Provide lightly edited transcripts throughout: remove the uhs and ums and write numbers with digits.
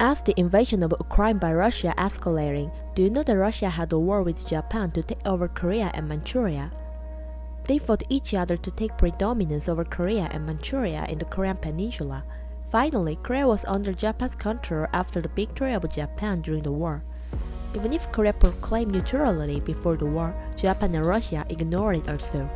As the invasion of Ukraine by Russia escalating, do you know that Russia had a war with Japan to take over Korea and Manchuria? They fought each other to take predominance over Korea and Manchuria in the Korean peninsula. Finally, Korea was under Japan's control after the victory of Japan during the war. Even if Korea proclaimed neutrality before the war, Japan and Russia ignored it also.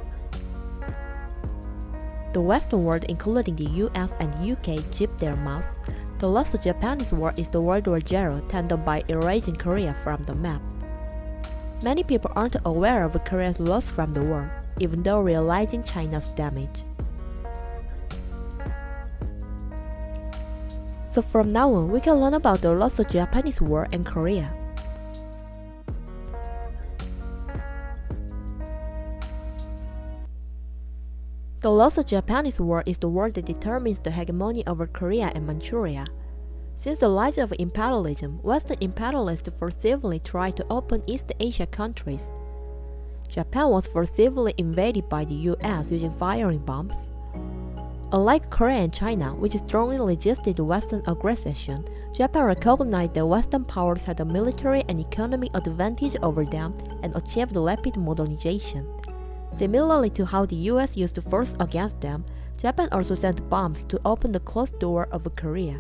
The Western world, including the US and UK, kept their mouths. The Russo-Japanese War is the World War Zero tandem by erasing Korea from the map. Many people aren't aware of Korea's loss from the war, even though realizing China's damage. So from now on, we can learn about the Russo-Japanese War and Korea. The Russo-Japanese War is the war that determines the hegemony over Korea and Manchuria. Since the rise of imperialism, Western Imperalists forcibly tried to open East Asia countries. Japan was forcibly invaded by the US using firing bombs. Unlike Korea and China, which strongly resisted Western aggression, Japan recognized that Western powers had a military and economic advantage over them and achieved rapid modernization. Similarly to how the US used force against them, Japan also sent bombs to open the closed door of Korea.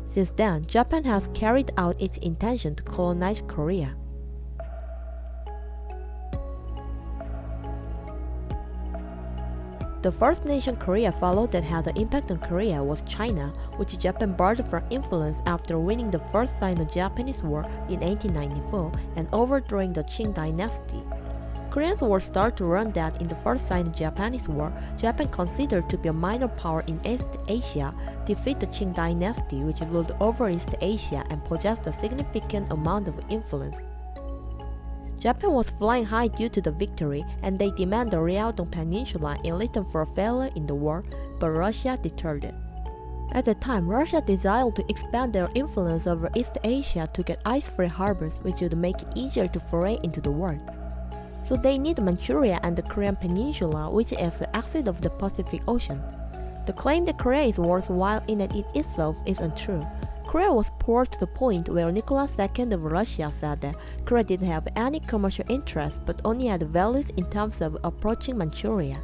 Since then, Japan has carried out its intention to colonize Korea. The first nation Korea followed that had an impact on Korea was China, which Japan borrowed from influence after winning the First Sino-Japanese War in 1894 and overthrowing the Qing dynasty. Koreans were started to learn that in the First Sino-Japanese War, Japan, considered to be a minor power in East Asia, defeated the Qing dynasty, which ruled over East Asia and possessed a significant amount of influence. Japan was flying high due to the victory, and they demanded the Ryodong Peninsula in return for a failure in the war, but Russia deterred it. At the time, Russia desired to expand their influence over East Asia to get ice-free harbors, which would make it easier to foray into the world. So they need Manchuria and the Korean Peninsula, which is the exit of the Pacific Ocean. The claim that Korea is worthwhile in and it itself is untrue. Korea was poor to the point where Nicholas II of Russia said that Korea didn't have any commercial interest but only had values in terms of approaching Manchuria.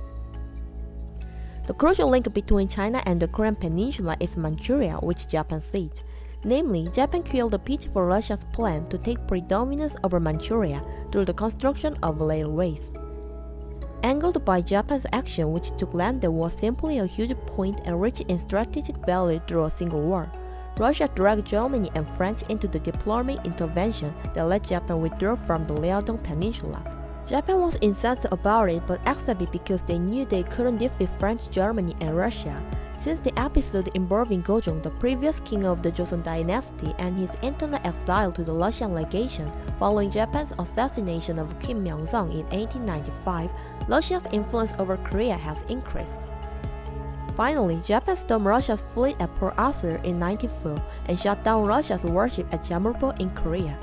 The crucial link between China and the Korean Peninsula is Manchuria, which Japan seized. Namely, Japan killed the pitch for Russia's plan to take predominance over Manchuria through the construction of railways. Angered by Japan's action, which took land that was simply a huge point and rich in strategic value through a single war, Russia dragged Germany and France into the diplomatic intervention that let Japan withdraw from the Ryodong Peninsula. Japan was incensed about it but accepted because they knew they couldn't defeat France, Germany, and Russia. Since the episode involving Gojong, the previous king of the Joseon dynasty, and his internal exile to the Russian legation following Japan's assassination of Kim Myeong-sung in 1895, Russia's influence over Korea has increased. Finally, Japan stormed Russia's fleet at Port Arthur in 1904 and shot down Russia's warship at Jemulpo in Korea.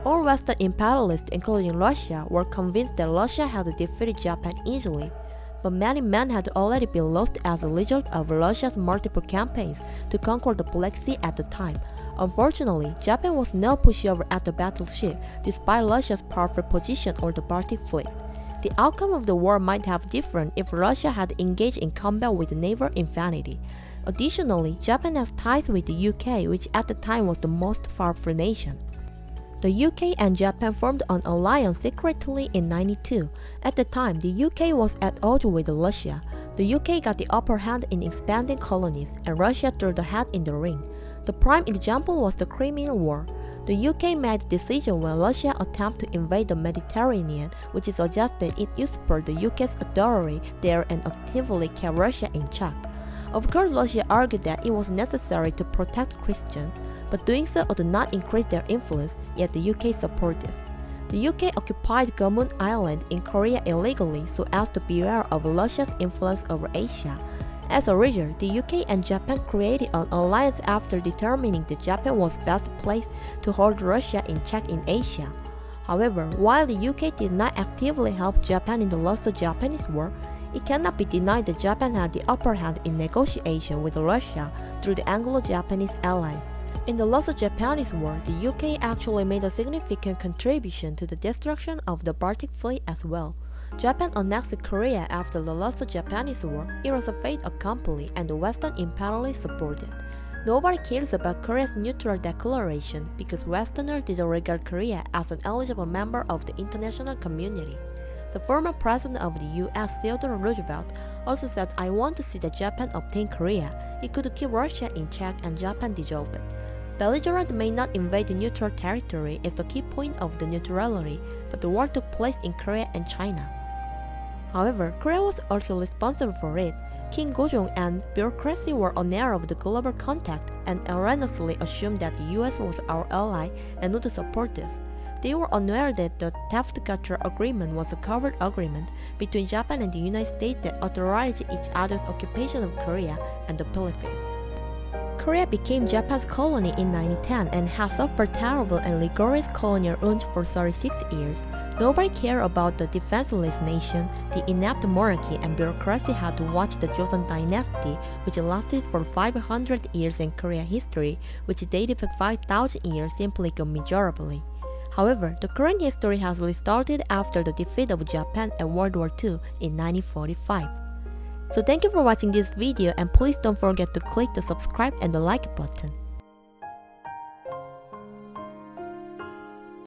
All Western imperialists, including Russia, were convinced that Russia had defeated Japan easily, but many men had already been lost as a result of Russia's multiple campaigns to conquer the Black Sea at the time. Unfortunately, Japan was no pushover at the battleship despite Russia's powerful position on the Baltic Fleet. The outcome of the war might have differed if Russia had engaged in combat with naval infinity. Additionally, Japan has ties with the UK, which at the time was the most powerful nation. The UK and Japan formed an alliance secretly in 1992. At the time, the UK was at odds with Russia. The UK got the upper hand in expanding colonies, and Russia threw the hat in the ring. The prime example was the Crimean War. The UK made the decision when Russia attempted to invade the Mediterranean, which suggested it usurped the UK's authority there and actively kept Russia in check. Of course, Russia argued that it was necessary to protect Christians, but doing so would not increase their influence, yet the UK supported this. The UK occupied Gamun Island in Korea illegally so as to beware of Russia's influence over Asia. As a result, the UK and Japan created an alliance after determining that Japan was best placed to hold Russia in check in Asia. However, while the UK did not actively help Japan in the Russo-Japanese War, It cannot be denied that Japan had the upper hand in negotiation with Russia through the Anglo-Japanese alliance. In the Russo-Japanese War, the UK actually made a significant contribution to the destruction of the Baltic Fleet as well. Japan annexed Korea after the Russo-Japanese War. It was a fait accompli and the Western Imperalists supported. Nobody cares about Korea's neutral declaration because Westerners didn't regard Korea as an eligible member of the international community. The former president of the US, Theodore Roosevelt, also said, "I want to see that Japan obtain Korea. It could keep Russia in check and Japan dissolve it." Belligerent may not invade the neutral territory is the key point of the neutrality, but the war took place in Korea and China. However, Korea was also responsible for it. King Gojong and bureaucracy were unaware of the global contact and erroneously assumed that the US was our ally and would support this. They were unaware that the Taft-Katsura Agreement was a covert agreement between Japan and the United States that authorized each other's occupation of Korea and the Philippines. Korea became Japan's colony in 1910 and has suffered terrible and rigorous colonial wounds for 36 years. Nobody cared about the defenseless nation, the inept monarchy, and bureaucracy had to watch the Joseon dynasty, which lasted for 500 years in Korean history, which dated back 5,000 years, simply go miserably. However, the current history has restarted after the defeat of Japan at World War II in 1945. So thank you for watching this video and please don't forget to click the subscribe and the like button.